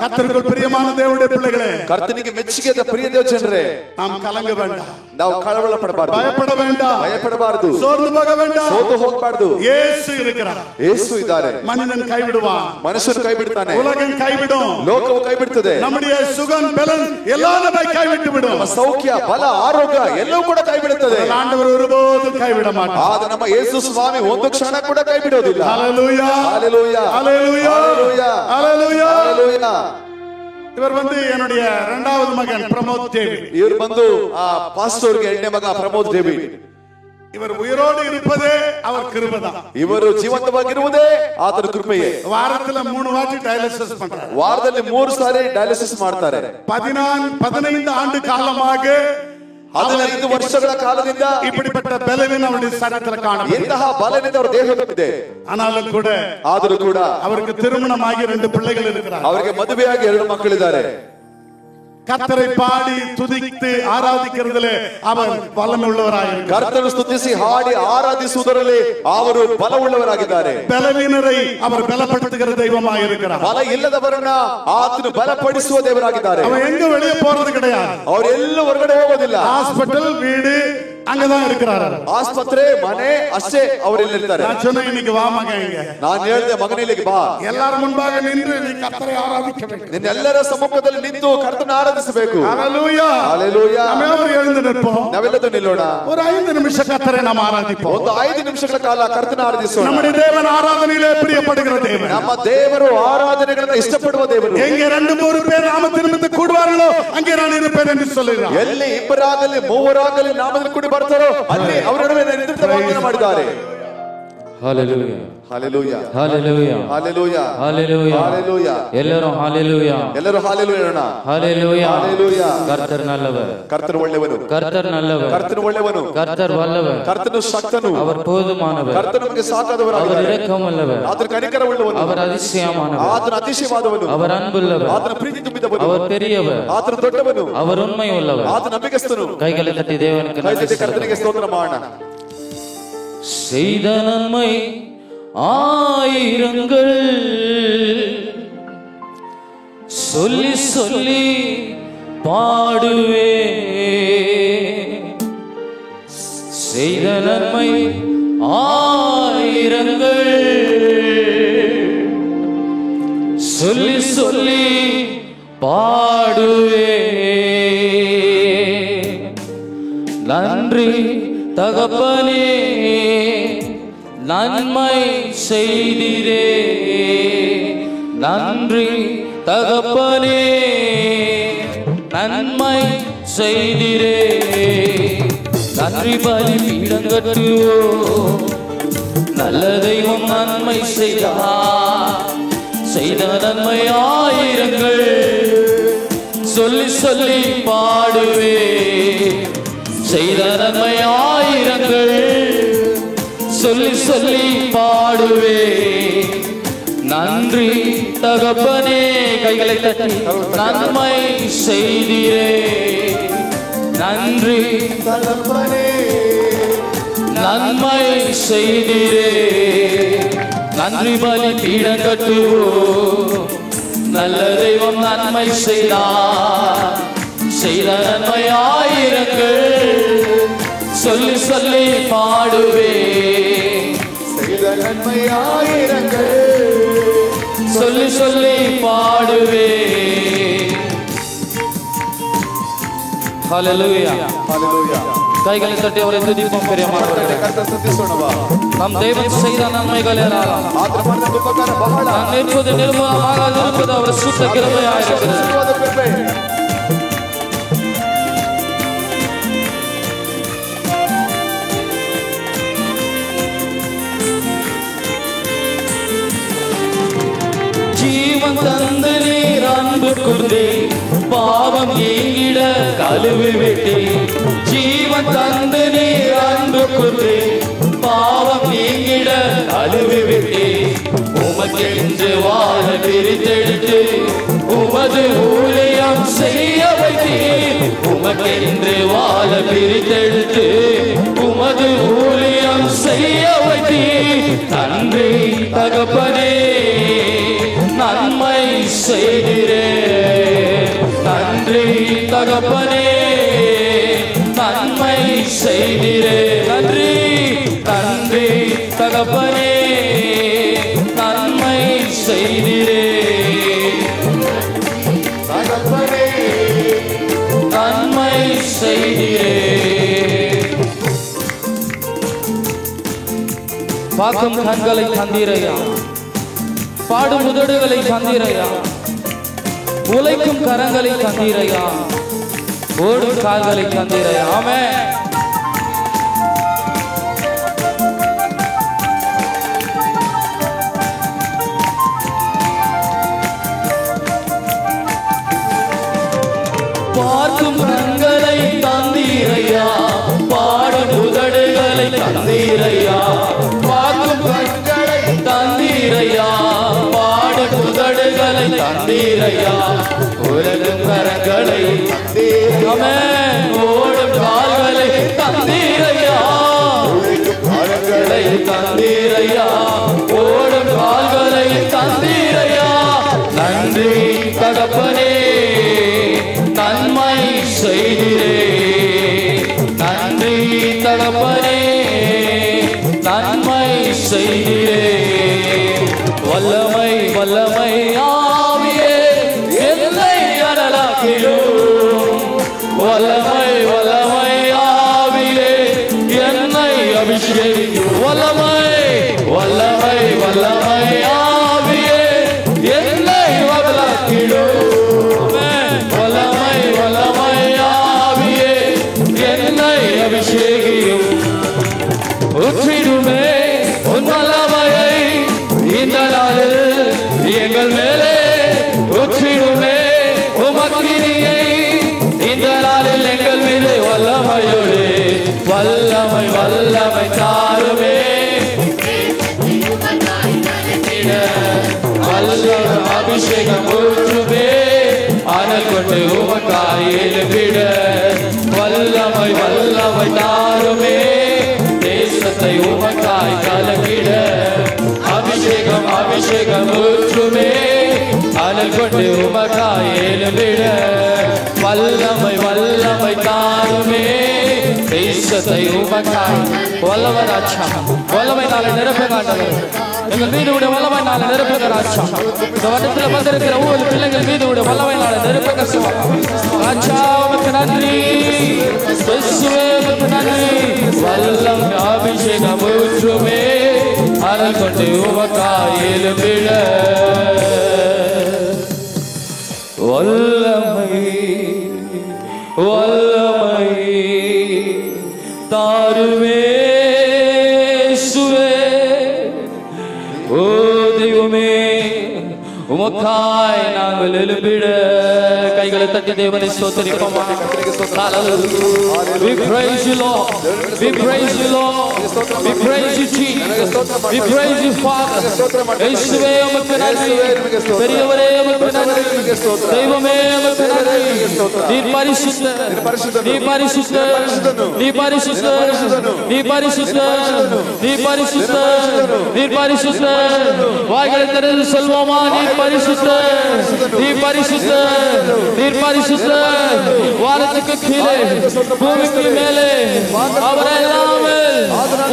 கர்த்தருக்குள் பிரியமான தேவனுடைய பிள்ளைகளே, ಕರ್ತನಿಗೆ ಮೆಚ್ಚುಗೆಯಾದ ಪ್ರಿಯ ದೇವ ಜನರೇ, நாம் கலங்க வேண்டாம், ನಾವು ಕಳವಳ ಪಡಬಾರದು, பயப்பட வேண்டாம், ಭಯಪಡಬಾರದು, சோர்ந்து போக வேண்டாம், ಸೋತು ಹೋಗಬಾರದು. இயேசு இருக்கிறார். ಯೇಸು ಇದ್ದಾರೆ. மனிதன் கைவிடுவான், ಮನುಷ್ಯನು ಕೈ ಬಿಡ್ತಾನೆ, உலகம் கைவிடும், ಲೋಕವು ಕೈ ಬಿಡ್ತದೆ, நம்முடைய சுகம் பலன் எல்லாம் நம்மை கைவிட்டு விடும், ನಮ್ಮ ಸೌಖ್ಯ ಬಲ ಆರೋಗ್ಯ ಎಲ್ಲವೂ ಕೂಡ ಕೈ ಬಿಡುತ್ತದೆ. ஆண்டவர் ஒருபோதும் கைவிட மாட்டார். ಆದ್ರೆ ನಮ್ಮ ಯೇಸು ಸ್ವಾಮಿ ಒಂದು ಕ್ಷಣ ಕೂಡ ಕೈ ಬಿಡೋದಿಲ್ಲ. ஹல்லேலூயா, ஹல்லேலூயா, ஹல்லேலூயா, ஹல்லேலூயா, ஹல்லேலூயா, ஹல்லேலூயா. இவர் என்னுடைய இரண்டாவது மகன் பிரமோத் தேவி. இவர் பாஸ்டர்ಗೆ ಎರಡನೇ ಮಗ ಪ್ರಮೋದ್ ದೇವಿ. இவர் உயிரோடு இருப்பதே அவர் கிருபைதான். இವರು ಜೀವಂತವಾಗಿರುವುದೇ ಆತನ ಕೃಪೆಯೇ. ವಾರದಲ್ಲಿ 3 ವಾಟಿ ಡಯಾಲಿಸಿಸ್ ಮಾಡ್ತಾರೆ. ವಾರದಲ್ಲಿ 3 ಸಾರಿ ಡಯಾಲಿಸಿಸ್ ಮಾಡ್ತಾರೆ. 15 ಆಂಡು ಕಾಲமாக 15 ವರ್ಷಗಳ ಕಾಲದಿಂದ இப்படிப்பட்ட பலவீனம் அவருடைய சரீரத்தில் காணப்படுகிறது. ಇಂತಹ ಬಲವಿದೆ ಅವರ ದೇಹದಲ್ಲಿದೆ. ಆದರೂ ಕೂಡ ಅವರಿಗೆ திருமணமாகி 2 பிள்ளைகள் இருக்கிறார்கள். ಅವರಿಗೆ ಮದುವೆಯಾಗಿ 2 ಮಕ್ಕಳಿದ್ದಾರೆ. கர்த்தரை பாடி துதித்து ஆராதிக்கிறதிலே அவர் பலமுள்ளவராக இருக்கிறார். ಕರ್ತನನ್ನು ಸ್ತುತಿಸಿ ಹಾಡಿ ಆರಾಧಿಸುವುದರಲ್ಲಿ ಅವರು ಬಲವುಳ್ಳವರಾಗಿದ್ದಾರೆ. ಬಲವೀನரை அவர் பலப்படுத்துகிற தெய்வமாக இருக்கிறார். ಬಲ ಇಲ್ಲದವರನ್ನ ಆತನು ಬಲಪಡಿಸುವ ದೇವರಾಗಿದ್ದಾರೆ. அவன் எங்க வெளியே போறது கிடையாது. ಅವರು ಎಲ್ಲೂ ಹೊರಗಡೆ ಹೋಗೋದಿಲ್ಲ. ஹாஸ்பிடல், வீடு அங்கதான் இருக்கிறார். ಆಸ್ಪತ್ರೆ, ಮನೆ ಅಷ್ಟೇ ಅವರಲ್ಲಿ ಇರ್ತಾರೆ. நான் சொன்னேன் இன்னைக்கு வா மகன், ನಾನು ಹೇಳಿದೆ ಮಗನೇ ಇಲ್ಲಿಗೆ ಬಾ. ಎಲ್ಲರ ಮುಂಭಾಗ ನಿಂತು ನೀ ಕರ್ತரை ಆರಾಧಿಸಬೇಕು. ನಿನ್ನ ಎಲ್ಲರ ಸಮ್ಮುಖದಲ್ಲಿ ನಿಂತು ಕರ್ತನನ್ನು ಆರಾಧಿಸಬೇಕು. ஹல்லேலூயா, ஹல்லேலೂயா. ನಾವೆಲ್ಲರೂ எழுந்து நிற்போம். ನಾವೆಲ್ಲರೂ ನಿಲ್ಲೋಣ. ஒரு 5 நிமிஷம் கர்த்தரை நாம் ஆராதிப்போம். ಒಂದು 5 ನಿಮಿಷಗಳ ಕಾಲ ಕರ್ತನನ್ನು ಆರಾಧಿಸೋಣ. நம்முடைய தேவன் ஆராதனையிலே பிரியப்படுகிற தேவன். ನಮ್ಮ ದೇವರು ಆರಾಧನೆಗಳನ್ನು ಇಷ್ಟಪಡುವ ದೇವರು. எங்கே 2-3 பேர் நாமத்தின் நிமித்தம் கூடுவார்களோ அங்கே நான் இருப்பேன் என்று சொல்கிறார். ಎಲ್ಲಿ ಇಬ್ಬರಾಗಲಿ ಮೂವರಾಗಲಿ ನಾಮದಲ್ಲಿ ಕೂಡಿ ಬರ್ತಾರೋ ಅಲ್ಲಿ ಅವರ ನಡುವೆ ನಿಂತು ವಾಗ್ದಾನ ಮಾಡಿದ್ದಾರೆ. ஹalleluya, ஹalleluya, ஹalleluya, ஹalleluya, ஹalleluya, ஹalleluya. எல்லாரும் ஹalleluya, ಎಲ್ಲರೂ ஹalleluya ಹೇಳೋಣ. ஹalleluya, ஹalleluya. கர்த்தர் நல்லவர், ಕರ್ತನು ಒಳ್ಳೆಯವನು, கர்த்தர் நல்லவர், ಕರ್ತನು ಒಳ್ಳೆಯವನು, கர்த்தர் வல்லவர், ಕರ್ತನು ಶಕ್ತನು, அவர் போதுமானவர், ಕರ್ತನು ನಮಗೆ ಸಾಕಾದವರಾಗಿದ್ದಾರೆ. அவர் இரக்கமுள்ளவர், ಆತನ ಕನಿಕರವುಳ್ಳವನು, அவர் அதிசயமானவர், ಆತನ ಅತಿಶಯವಾದವನು, அவர் அன்புள்ளவர், ಆತನ ಪ್ರೀತಿ ತುಂಬಿದವನು, அவர் பெரியவர், ಆತನ ದೊಡ್ಡವನು, அவர் உண்மை உள்ளவர். ಆತನ ನಂಬಿಗಸ್ತನು. கைகளை தட்டி தேவனுக்கு ಕೈ நன்றி ತಟ್ಟಿ ಕರ್ತನಿಗೆ ಸ್ತೋತ್ರ ಮಾಡೋಣ. செய்த நன்மை ஆயிரங்கள் சொல்லி சொல்லி பாடுவே, செய்த நன்மை ஆயிரங்கள் சொல்லி சொல்லி பாடுவே. நன்றி தகப்பனே, நன்மை செய்திரே, நன்றி தகப்பனே, நன்மை செய்திரே. நன்றி பலி பீடங்கட்டுவோ, நல்ல தெய்வம் நன்மை செய்தார், செய்த நன்மை ஆயிரங்கள் சொல்லி சொல்லி பாடுவே, செய்த நன்மை ஆயிரங்கள் சொல்லி சொல்லி பாடுவே. நன்றி தகப்பனே, கைகளை தட்டி நன்மை செய்திரே, நன்றி தகப்பனே, நன்மை செய்திரே. நன்றி பலி பீடம் கட்டுவோம், நல்ல தெய்வம் நன்மை செய்தார், செய்த நன்மை ஆயிரங்கள் சொல்லி சொல்லி பாடுவே, செய்த நன்மை ஆயிரங்கள் சொல்லி சொல்லி பாடுவே. ஹல்லேலூயா, ஹalleluya. கைகளை தட்டி அவரை துதிப்போம். பெரியமானவர்களே, ಕರ್ತನ ಸ್ತುತಿಸೋಣವಾ. நம் தேவன் செய்த நன்மைகள் ஏராளம். ಆತನ ಮಾಡಿದ ಉಪಕಾರ ಬಹಳ. நான் நிற்பது நிர்மூலமாக இருப்பது அவர் சுத்த கிருபையாயிருக்கிறது. ஜீவன் தந்து நீர் அன்பு கொண்டே, பாவம் நீங்கிட கழுவி விட்டே. ஜீவன் தந்து நீர் அன்பு கொண்டே, பாவம் நீங்கிட கழுவி விட்டே. உமக்கென்று வாழ பிரித்தெடுத்து உமது ஊழியம் செய்ய வைத்தீர். உமக்கென்று வாழ பிரித்தெடுத்து உமது ஊழியம் செய்ய வைத்தீர். நன்றி தகப்பனே, நன்மை செய்திரே, தகப்பனே நன்மை செய்திரே. நன்றி நன்றி தகப்பனே நன்மை செய்திரே. தகப்பனே நன்மை செய்திரே. பார்க்கும் கண்களை தந்தீரையா, பாடும் உதடுகளை தந்தீரையா, உழைக்கும் கரங்களை தந்தீரையா, ஓடும் கால்களை தந்தீரையா. ஆமென். பார்க்கும் கண்களை தந்தீரையா, பாடும் உதடுகளை தந்தீரையா. பார்க்கும் கண்களை தந்தீரையா, பாடும் உதடுகளை தந்தீரையா, உலகும் கரங்களை ஆமென், ஓடும் கால்களை தந்தீரையா, கால்களை தந்தீரையா, ஓடும் கால்களை தந்தீரையா. நன்றி தகப்பனே நன்மை செய்திரே. நன்றி தகப்பனே நன்மை செய்திரே. வல்லமை வல்லமை ஆவியே என்னை அனலாக்கிடும். வல்லமை வல்லமை ஆவியே என்னை அபிஷேகிக்கும். வல்லமை வல்லமை வல்லமை ஆவியே என்னை அனலாக்கிடும். வல்லமை வல்லமை ஆவியே என்னை அபிஷேகியும். ஊற்றிடுமே உன் வல்லமையை இந்த நாளில் எங்கள் மேலே. ஊற்றிடுமே உமக்கினியை இந்த நாளில் எங்கள் மீது. வல்லமையோடு வல்லமை வல்லமை தாருமே. வல்லமை அபிஷேகம் ஊற்றுமே. அனல் கொண்டு உமக்காய் எழுப்பிட. வல்லமை வல்லமை தாருமே. தேசத்தை உமக்காய் கலக்கிட. அபிஷேகம் அபிஷேகம் ஊற்றுமே. அனல் கொண்டு உமக்காய் எழுப்பிட. வல்லமை வல்லமை தாருமே. தேசத்தை உமக்காய். வல்லமை ராஜா, வல்லமை நாளை நிரப்புங்க ஆண்டவரே. எங்கள் மீது உடைய வல்லமை நாளை நிரப்புங்க ராஜா. இந்த வட்டத்தில் வந்திருக்கிற ஒவ்வொரு பிள்ளைகள் மீது உடைய வல்லமை நாளை நிரப்புங்க சுவா. ராஜா உமக்கு நன்றி, இயேசுவே உமக்கு நன்றி. வல்லமை அபிஷேகம் ஊற்றுமே. அனல் கொண்டு உமக்காய் எழுப்பிட. வல்லமை வல்லமை தாருமே சுவே. ஓ தெய்வமே உமக்காய் நாங்கள் எழுப்பிட. கைகளை தட்டி தேவனை ஸ்தோத்திரிப்போமா. We praise you Lord, we praise you Lord, we praise you Jesus, we praise you Father. இயேசுவே உமக்கு நன்றி, பெரியவரே உமக்கு நன்றி, தெய்வமே உமக்கு நன்றி. நீர் பரிசுத்தர், நீர் பரிசுத்தர், நீர் பரிசுத்தர், நீர் பரிசுத்தர், நீர் பரிசுத்தர், நீர் பரிசுத்தர். வாய்களை திறந்து சொல்வோமா. நீர் பரிசுத்தர், நீர் பரிசுத்தர், நீர் பரிசுத்தர். வானத்துக்கு கீழே பூமிக்கு மேலே அவர் இல்லாமல்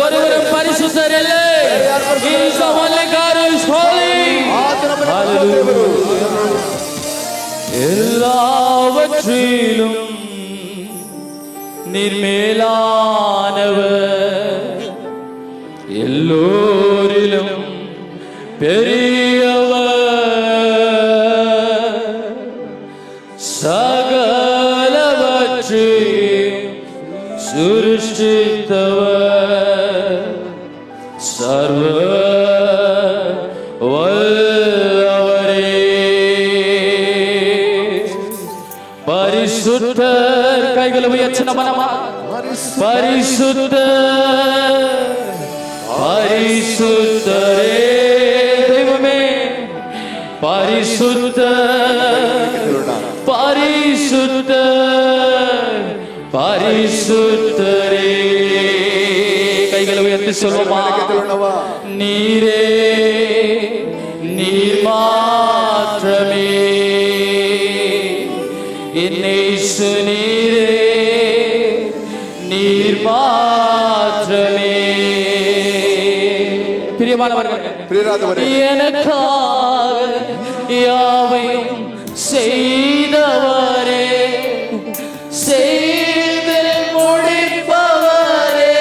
ஒருவரும் பரிசுத்தர் இல்லை. He is the only God who is holy. எல்லாவற்றிலும் நீர் மேலானவர், எல்லோரிலும் பெரியவர், சகலவற்றையும் சிருஷ்டித்தவர், சர்வ வல்லவரே. பரிசுத்தர். கைகளை உயர்த்தி நமனமா. பரிசுத்தர், பரிசுத்தரே தெய்வமே. பரிசுத்தர், பரிசுத்தர், பரிசுத்தரே. கைகளை உயர்த்தி சொல்லுமா. நீரே நீர் மாற்றமே என்னை இயேசு நீரே நீர் மாத்திரமே. பிரியமானவர்களே, எனக்காக யாவையும் செய்தவரே, செய்து முடிப்பவரே.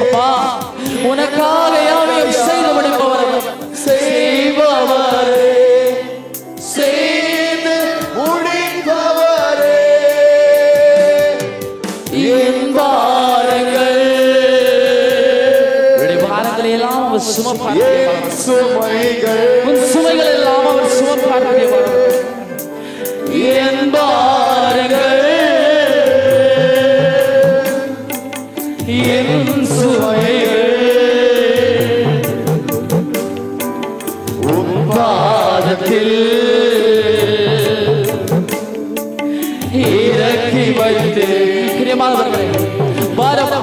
அப்பா, உனக்காக யாவையும் செய்து முடிப்பவரே, செய்பவரே, செய்து முடிப்பவரே. என் பாரங்கள் எல்லாம் அவர் சுமப்பார், உன் சுமைகள் எல்லாம் அவர் சுமப்பார். என் பாரங்கள் என் சுமைகள் உன் பாதத்தில் இறக்கி வைத்து. பிரியமானவர்களே, பாரமா,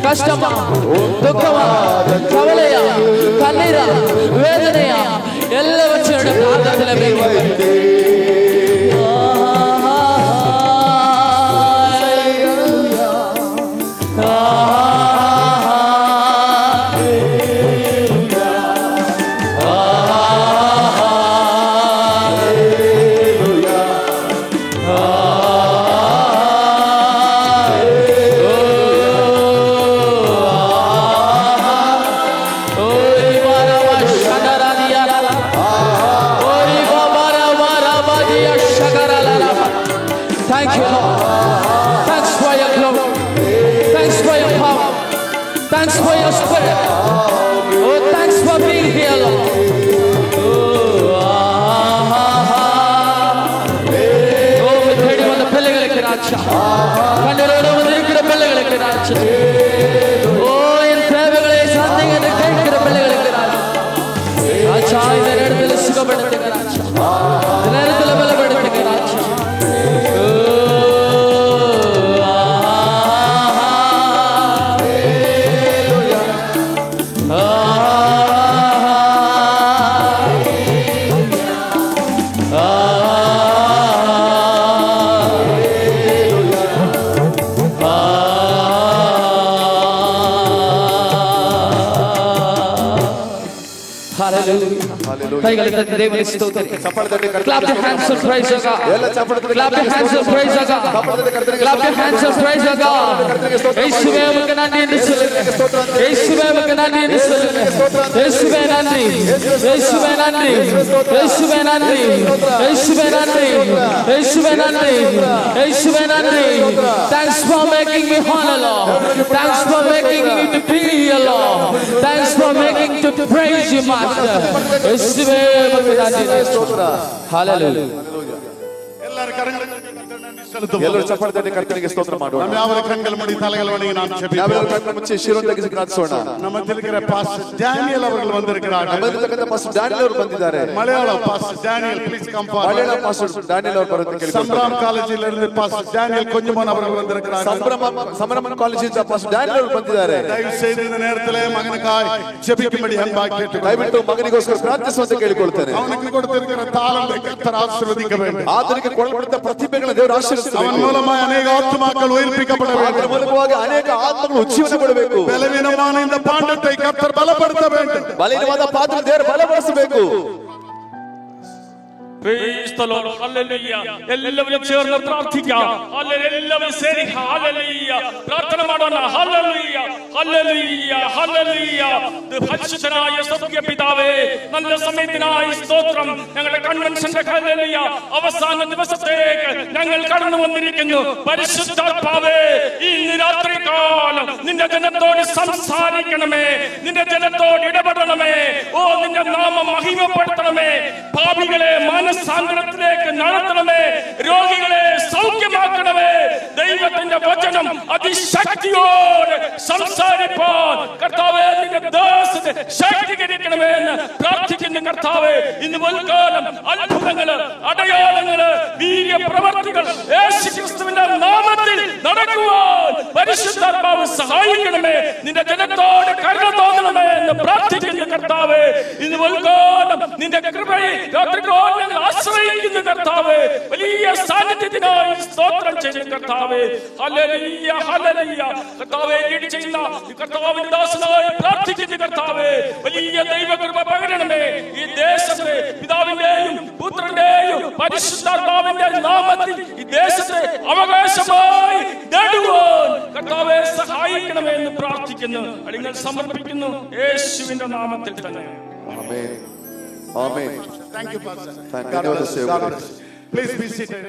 கஷ்டமா, துக்கமா, கவலையா, கண்ணீரா, வேதனையா, எல்லாவற்றையும் பாதத்தில் வைத்து Thank you, Lord. Thanks for your glory. Thanks for your power. Thanks for your spirit. Oh, thanks for being here, Lord. Oh, தேடி வந்த பிள்ளைகளுக்கு ராஜா, கண்ணீரோடு வந்திருக்கிற பிள்ளைகளுக்கு ராஜா, ஓ என் தேவைகளை சாந்திங்க என்று கேட்கிற பிள்ளைகளுக்கு ராஜா, ராஜா இந்த நேரத்தில் சுகப்படுத்துங்க ராஜா, இந்த நேரத்தில் பலப்படுத்துங்க ராஜா. கைகளை தட்டி தேவனை ஸ்தோத்திரிங்க. Clap your hands and praise your God. Clap your hands and praise your God. Clap your hands and praise your God. இயேசுவே உமக்கு நன்றி என்று சொல்லுங்க. இயேசுவே உமக்கு நன்றி என்று சொல்லுங்க. இயேசுவே நன்றி. இயேசுவே நன்றி. இயேசுவே நன்றி. இயேசுவே நன்றி. இயேசுவே நன்றி. இயேசுவே நன்றி. Thanks for making me honor, Lord. Thanks for making me to be here, Lord. Thanks for making to praise you, Master. இயேசுவே உமக்கு நன்றி. ஹalleluya. எல்லாரும் கரங்களை ಎಲ್ಲರೂ ಚಪ್ಪಾಳೆ ತಟ್ಟಿ ಕರ್ತನಿಗೆ ಸ್ತೋತ್ರ ಮಾಡೋಣ. ನಾವೆಲ್ಲರೂ ಕಣ್ಣುಗಳು ಮುಚ್ಚಿ ತಲೆகளை வணங்கி நாம் ஜெபிப்போம். ನಾವೆಲ್ಲರೂ ಕಣ್ಣು ಮುಚ್ಚಿ ಶಿರವನ್ನು ತಗ್ಗಿಸಿ ಪ್ರಾರ್ಥಿಸೋಣ. ನಮ್ಮಲ್ಲಿ இருக்கிற பாஸ்டர் டேனியல் அவர்கள் வந்திருக்கிறார்கள். ನಮ್ಮಲ್ಲಿರ್ತಕ್ಕಂಥ ಪಾಸ್ಟರ್ ಡ್ಯಾನಿಯಲ್ ಅವರು ಬಂದಿದ್ದಾರೆ. Malayala pastor Daniel please come forward. Malayala pastor Daniel ಅವರು ಬರೋದಕ್ಕೆ ಕೇಳಿಕೊಳ್ಳುತ್ತೇನೆ. ಸಂಭ್ರಮ ಕಾಲೇಜಿನಿಂದ ಇருந்து ಪಾಸ್ಟರ್ ಡೇನಿಯಲ್ கொஞ்சமன் அவர்கள் வந்திருக்கிறார்கள். ಸಂಭ್ರಮ ಕಾಲೇಜಿನಿಂದ ಪಾಸ್ಟರ್ ಡ್ಯಾನಿಯಲ್ ಅವರು ಬಂದಿದ್ದಾರೆ. ದಯವಿಟ್ಟು இந்த நேரத்திலே மகனுக்காய் ஜெபிக்கும்படி அன்பாக கேட்டுக்கொள்கிறேன். ದಯವಿಟ್ಟು ಮಗನಿಗೋಸ್ಕರ ಪ್ರಾರ್ಥಿಸುವಂತೆ ಕೇಳಿಕೊಳ್ಳುತ್ತೇನೆ. அவனுக்கு கொடுத்திருக்கிற தாளத்தை கர்த்தர் ஆசீர்வதிக்க வேண்டும். ಆತನಿಗೆ ಕೊಡಲ್ಪಟ್ಟ ಪ್ರತಿಭೆಗಳನ್ನು ದೇವರು ಆಶೀರ್ವದಿಸಬೇಕು. ಅವನ ಮೂಲಕ ಅನೇಕ ಆತ್ಮಗಳು ಉಯಿರ್ಪಿக்கப்பட வேண்டும். ಅದರ ಮೂಲಕವಾಗಿ ಅನೇಕ ಆತ್ಮಗಳು ಉಜ್ಜೀವನಗೊಳ್ಳಬೇಕು. ಬಲವೀನವಾದ இந்த பாண்டத்தை கர்த்தர் பலப்படுத்த வேண்டும். ಬಲಹೀನವಾದ ಪಾತ್ರ ದೇವರು ಬಲಪಡಿಸಬೇಕು. Praise the Lord. Hallelujah. എല്ലാവരും ചേർന്ന് പ്രാർത്ഥിക്കാം. Hallelujah. എല്ലാവരും ശരി. Hallelujah. പ്രാർത്ഥന ಮಾಡೋಣ. Hallelujah. Hallelujah. Hallelujah. പരിശുദ്ധനായ സ്വർഗ്ഗീയ പിതാവേ, നല്ല സമയത്തിനായി സ്തോത്രം. ഞങ്ങളുടെ കൺവെൻഷന്റെ ഹല്ലേലൂയ അവസാന ദിവസത്തേക്ക് ഞങ്ങൾ കടന്നു വന്നിരിക്കുന്നു. പരിശുദ്ധാത്മാവേ, ഇന്ന് രാത്രികാലം നിന്റെ ജനത്തോട് സംസാരിക്കണമേ, നിന്റെ ജനത്തോട് ഇടപെടണമേ. ഓ, നിന്റെ നാമം മഹിമപ്പെടുത്തണമേ. പാപികളെ മനസ്സാന്തരത്തിലേക്ക് നടത്തണമേ. രോഗികളെ സൗഖ്യമാക്കണമേ. ദൈവത്തിന്റെ വചനം അതിശക്തിയോടെ സംസാരിപ്പാൻ കർത്താവേ നിന്റെ ദാസനെ ശക്തീകരിക്കണമേ എന്ന് പ്രാർത്ഥിക്കുന്നു. കർത്താവേ, ഇന്ന് മുൻകാലം അത്ഭുതങ്ങള്, അടയാളങ്ങള്, വീര്യപ്രവർത്തികൾ യേശുക്രിസ്തുവിന്റെ നാമത്തിൽ നടക്കുവാൻ പരിശുദ്ധാത്മാവ് സഹായിക്കണമേ. നിന്റെ ജനത്തോട് കരുണ തോന്നണമേ എന്ന് പ്രാർത്ഥിക്കുന്നു. കർത്താവേ, കർത്താവേ. ഇന്ന് ഉദ്ഘാടനം നിന്റെ കൃപയെ രാത്രികാലം ഞങ്ങൾ ആശ്രയിക്കുന്ന കർത്താവേ. വലിയ സാന്നിധ്യത്തിനായി സ്തോത്രം ചെയ്യുന്ന കർത്താവേ. Hallelujah, hallelujah. കർത്താവേ, ലീഡ് ചെയ്യുന്ന കർത്താവിന്റെ ദാസനായി പ്രാർത്ഥിക്കുന്ന കർത്താവേ, വലിയ ദൈവകൃപ പകരണമേ. ഈ ദേശത്തെ പിതാവിന്റെയും പുത്രന്റെയും പരിശുദ്ധാത്മാവിന്റെ നാമത്തിൽ ഈ ദേശത്തെ അവകാശമായി നേടുവാൻ കർത്താവെ സഹായിക്കണമേ എന്ന് പ്രാർത്ഥിക്കുന്നു. അടിങ്ങൾ സമർപ്പിക്കുന്നു യേശുവിന്റെ നാമത്തിൽ തന്നെ. ആമേൻ. ആമേൻ. Thank you, Pastor. Thank you. God bless you. Please be seated.